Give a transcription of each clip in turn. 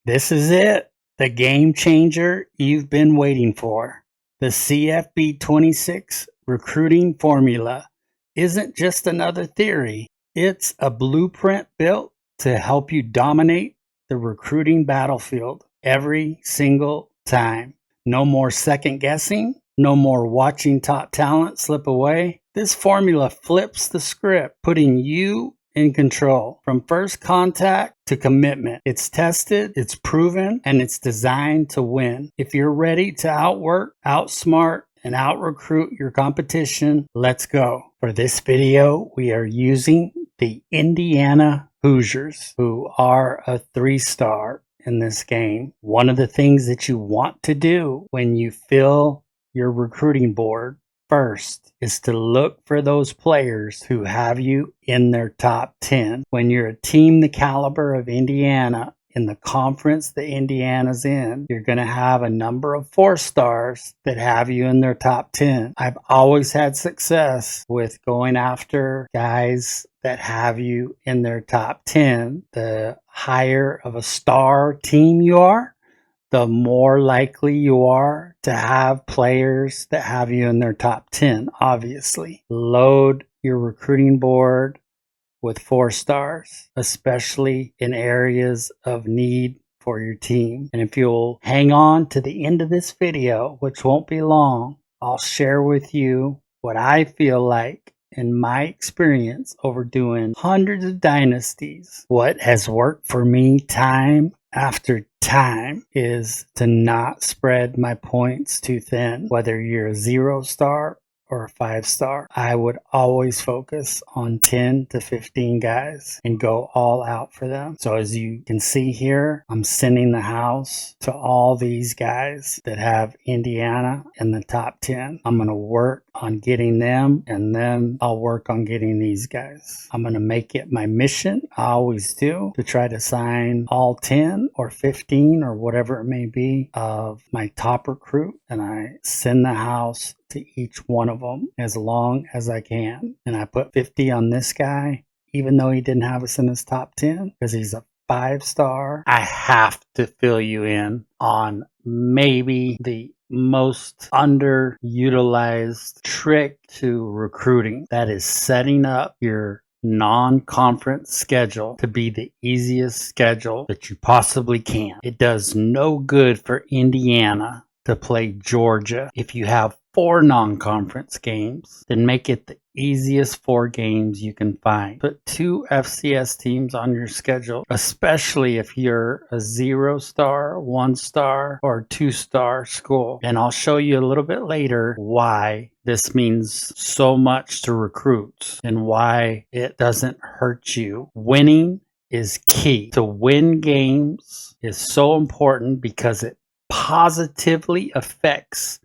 This is it, the game changer you've been waiting for. The CFB 26 recruiting formula isn't just another theory, it's a blueprint built to help you dominate the recruiting battlefield every single time. No more second guessing, no more watching top talent slip away. This formula flips the script, putting you in control from first contact to commitment. It's tested, it's proven, and it's designed to win. If you're ready to outwork, outsmart, and out-recruit your competition, let's go. For this video, we are using the Indiana Hoosiers, who are a 3-star in this game. One of the things that you want to do when you fill your recruiting board first is to look for those players who have you in their top 10. When you're a team the caliber of Indiana, in the conference that Indiana's in, you're going to have a number of 4-stars that have you in their top 10. I've always had success with going after guys that have you in their top 10. The higher of a star team you are, the more likely you are to have players that have you in their top 10, obviously. Load your recruiting board with 4-stars, especially in areas of need for your team. And if you'll hang on to the end of this video, which won't be long, I'll share with you what I feel like in my experience over doing hundreds of dynasties. What has worked for me time after time is to not spread my points too thin. Whether you're a 0-star or a 5-star, I would always focus on 10 to 15 guys and go all out for them. So as you can see here, I'm sending the house to all these guys that have Indiana in the top 10. I'm going to work on getting them, and then I'll work on getting these guys. I'm going to make it my mission, I always do, to try to sign all 10 or 15 or whatever it may be of my top recruit, and I send the house to each one of them as long as I can. And I put 50 on this guy, even though he didn't have us in his top 10, because he's a 5-star. I have to fill you in on maybe the most underutilized trick to recruiting. That is setting up your non-conference schedule to be the easiest schedule that you possibly can. It does no good for Indiana to play Georgia. If you have 4 non-conference games, then make it the easiest 4 games you can find. Put 2 FCS teams on your schedule, especially if you're a 0-star, 1-star, or 2-star school. And I'll show you a little bit later why this means so much to recruits and why it doesn't hurt you. Winning is key. To win games is so important because it positively affects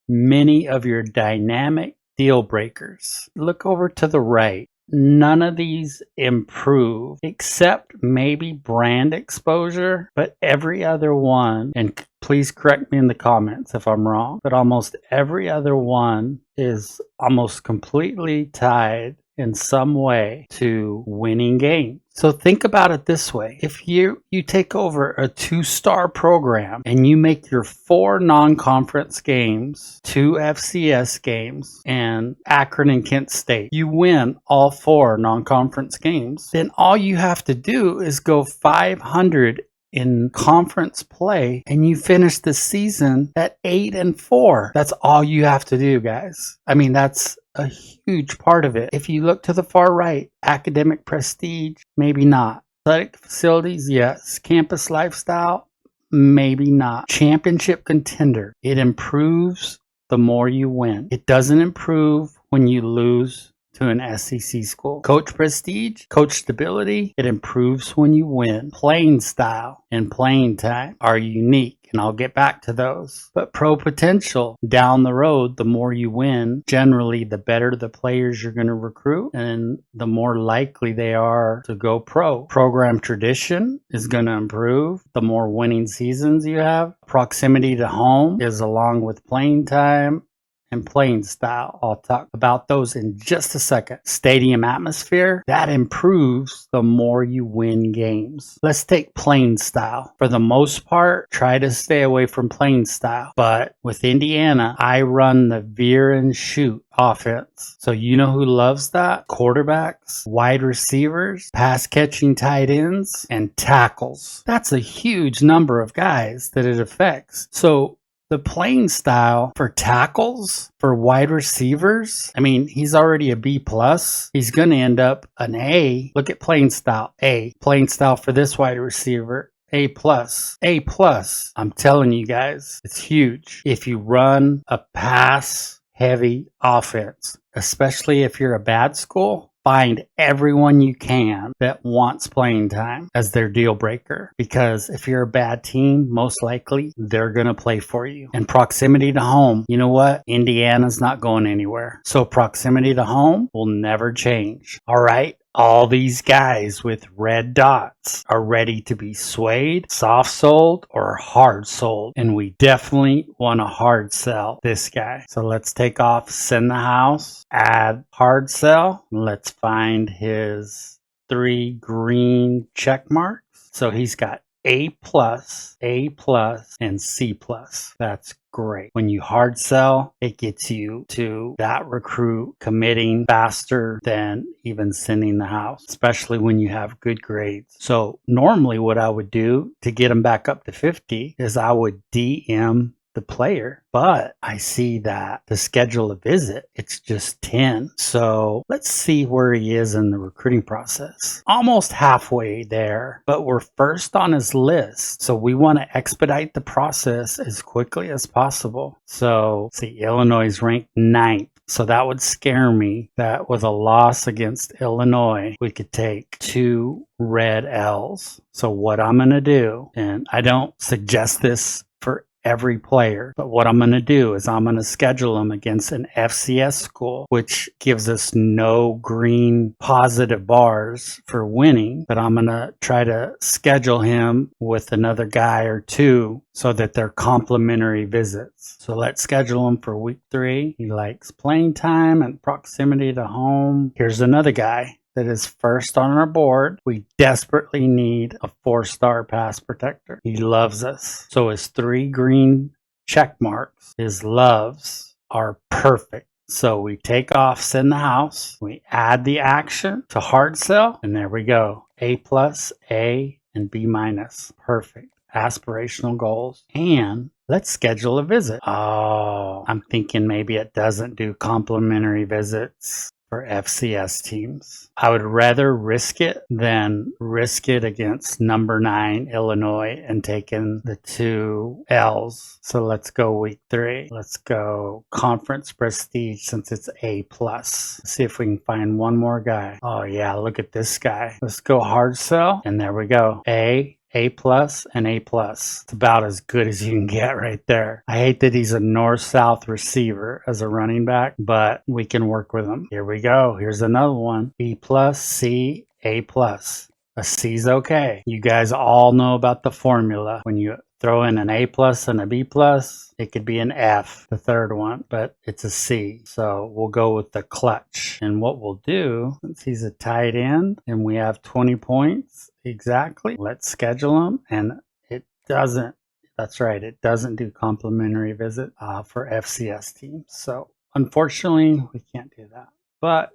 many of your dynamic deal breakers. Look over to the right. None of these improve except maybe brand exposure, but every other one, and please correct me in the comments if I'm wrong, but almost every other one is almost completely tied in some way to winning games. So think about it this way. If you take over a 2-star program and you make your 4 non-conference games, 2 FCS games, and Akron and Kent State, you win all 4 non-conference games, then all you have to do is go 500 in conference play and you finish the season at 8-4. That's all you have to do, guys. I mean, that's a huge part of it. If you look to the far right, academic prestige, maybe not. Athletic facilities, yes. Campus lifestyle, maybe not. Championship contender, it improves the more you win. It doesn't improve when you lose to an SEC school. Coach prestige, coach stability, it improves when you win. Playing style and playing time are unique, and I'll get back to those. But pro potential, down the road, the more you win, generally the better the players you're going to recruit and the more likely they are to go pro. Program tradition is going to improve the more winning seasons you have. Proximity to home is along with playing time and playing style. I'll talk about those in just a second. Stadium atmosphere, that improves the more you win games. Let's take playing style. For the most part, try to stay away from playing style. But with Indiana, I run the veer and shoot offense. So you know who loves that? Quarterbacks, wide receivers, pass catching tight ends, and tackles. That's a huge number of guys that it affects. So the playing style for tackles, for wide receivers, I mean, he's already a B plus. He's going to end up an A. Look at playing style. A. Playing style for this wide receiver. A plus. A plus. I'm telling you guys, it's huge. If you run a pass heavy offense, especially if you're a bad school, find everyone you can that wants playing time as their deal breaker. Because if you're a bad team, most likely they're going to play for you. And proximity to home, you know what? Indiana's not going anywhere. So proximity to home will never change. All right. All these guys with red dots are ready to be swayed, soft sold, or hard sold. And we definitely want to hard sell this guy. So let's take off send the house, add hard sell. Let's find his 3 green check marks. So he's got A plus, and C plus. That's great. When you hard sell, it gets you to that recruit committing faster than even sending the house, especially when you have good grades. So normally what I would do to get them back up to 50 is I would DM the player, but I see that to schedule a visit, it's just 10. So let's see where he is in the recruiting process. Almost halfway there, but we're first on his list. So we want to expedite the process as quickly as possible. So see, Illinois is ranked 9th. So that would scare me that with a loss against Illinois, we could take 2 red L's. So what I'm going to do, and I don't suggest this for every player, but what I'm going to do is I'm going to schedule them against an FCS school, which gives us no green positive bars for winning, but I'm going to try to schedule him with another guy or 2 so that they're complimentary visits. So let's schedule him for week 3. He likes playing time and proximity to home. Here's another guy that is first on our board. We desperately need a 4-star pass protector. He loves us. So his 3 green check marks, his loves, are perfect. So we take off send the house. We add the action to hard sell. And there we go. A plus, A, and B minus. Perfect. Aspirational goals. And let's schedule a visit. Oh, I'm thinking maybe it doesn't do complimentary visits for FCS teams. I would rather risk it than risk it against number 9 Illinois and taking the 2 L's. So let's go week 3. Let's go conference prestige since it's A plus. See if we can find one more guy. Oh yeah, look at this guy. Let's go hard sell, and there we go. A plus, and A plus. It's about as good as you can get right there. I hate that he's a north-south receiver as a running back, but we can work with him. Here we go. Here's another one. B plus, C, A plus. A C's okay. You guys all know about the formula. When you throw in an A plus and a B plus, it could be an F, the third one, but it's a C. So we'll go with the clutch. And what we'll do, since he's a tight end and we have 20 points exactly, let's schedule him. And it doesn't, that's right, it doesn't do complimentary visit for FCS teams. So unfortunately, we can't do that. But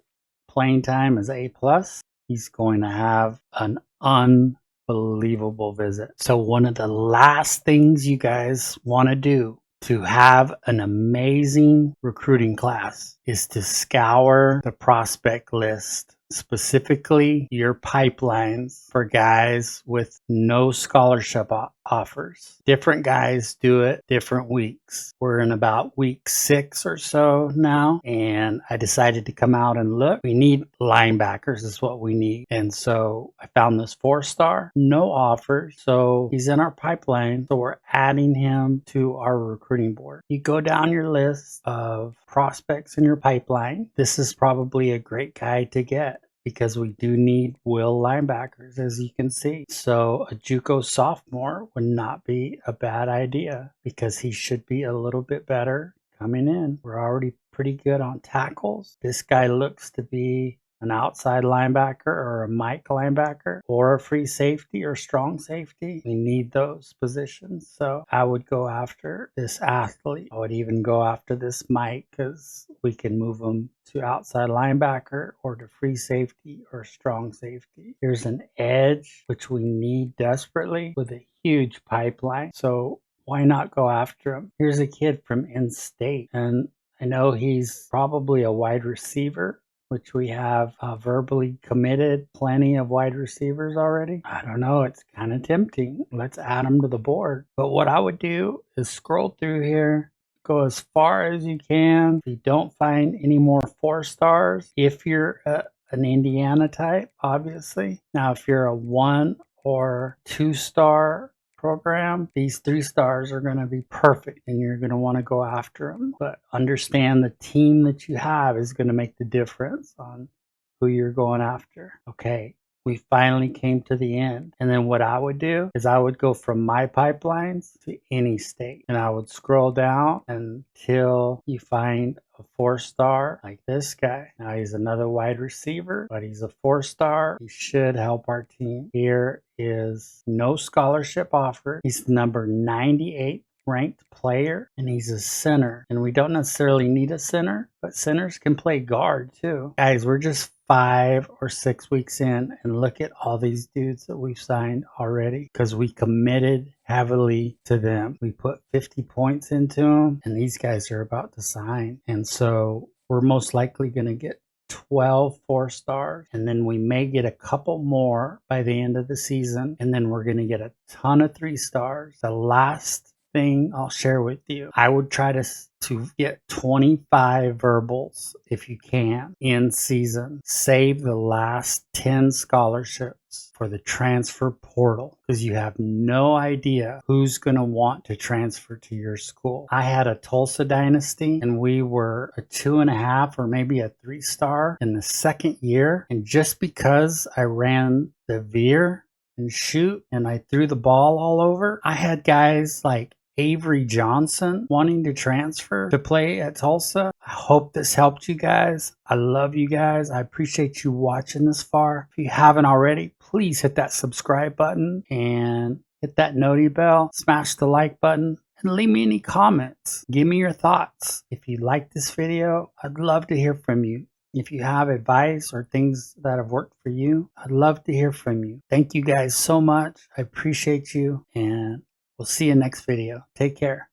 playing time is A plus. He's going to have an unbelievable visit. So one of the last things you guys want to do to have an amazing recruiting class is to scour the prospect list, specifically your pipelines for guys with no scholarship offers. Different guys do it different weeks. We're in about week 6 or so now, and I decided to come out and look. We need linebackers is what we need. And so I found this 4-star, no offers. So he's in our pipeline. So we're adding him to our recruiting board. You go down your list of prospects in your pipeline. This is probably a great guy to get, because we do need will linebackers, as you can see. So a JUCO sophomore would not be a bad idea, because he should be a little bit better coming in. We're already pretty good on tackles. This guy looks to be an outside linebacker or a Mike linebacker or a free safety or strong safety. We need those positions. So I would go after this athlete. I would even go after this Mike because we can move him to outside linebacker or to free safety or strong safety. Here's an edge, which we need desperately with a huge pipeline. So why not go after him? Here's a kid from in-state, and I know he's probably a wide receiver, which we have verbally committed plenty of wide receivers already. I don't know. It's kind of tempting. Let's add them to the board. But what I would do is scroll through here, go as far as you can. If you don't find any more 4 stars, if you're an Indiana type, obviously. Now, if you're a 1 or 2 star program, these 3 stars are going to be perfect and you're going to want to go after them. But understand the team that you have is going to make the difference on who you're going after. Okay, we finally came to the end. And then what I would do is I would go from my pipelines to any state. And I would scroll down until you find a 4 star like this guy. Now he's another wide receiver, but he's a 4 star. He should help our team. Here is no scholarship offered. He's the number 98 ranked player, and he's a center. And we don't necessarily need a center, but centers can play guard too. Guys, we're just 5 or 6 weeks in, and look at all these dudes that we've signed already because we committed heavily to them. We put 50 points into them, and these guys are about to sign. And so we're most likely going to get 12 4 stars, and then we may get a couple more by the end of the season, and then we're going to get a ton of 3 stars. The last thing I'll share with you, I would try to get 25 verbals if you can in season. Save the last 10 scholarships for the transfer portal because you have no idea who's going to want to transfer to your school. I had a Tulsa dynasty and we were a 2.5 or maybe a 3 star in the second year, and just because I ran the veer and shoot and I threw the ball all over, I had guys like Avery Johnson wanting to transfer to play at Tulsa. I hope this helped you guys. I love you guys. I appreciate you watching this far. If you haven't already, please hit that subscribe button and hit that noti bell. Smash the like button and leave me any comments. Give me your thoughts. If you like this video, I'd love to hear from you. If you have advice or things that have worked for you, I'd love to hear from you. Thank you guys so much. I appreciate you, and we'll see you next video. Take care.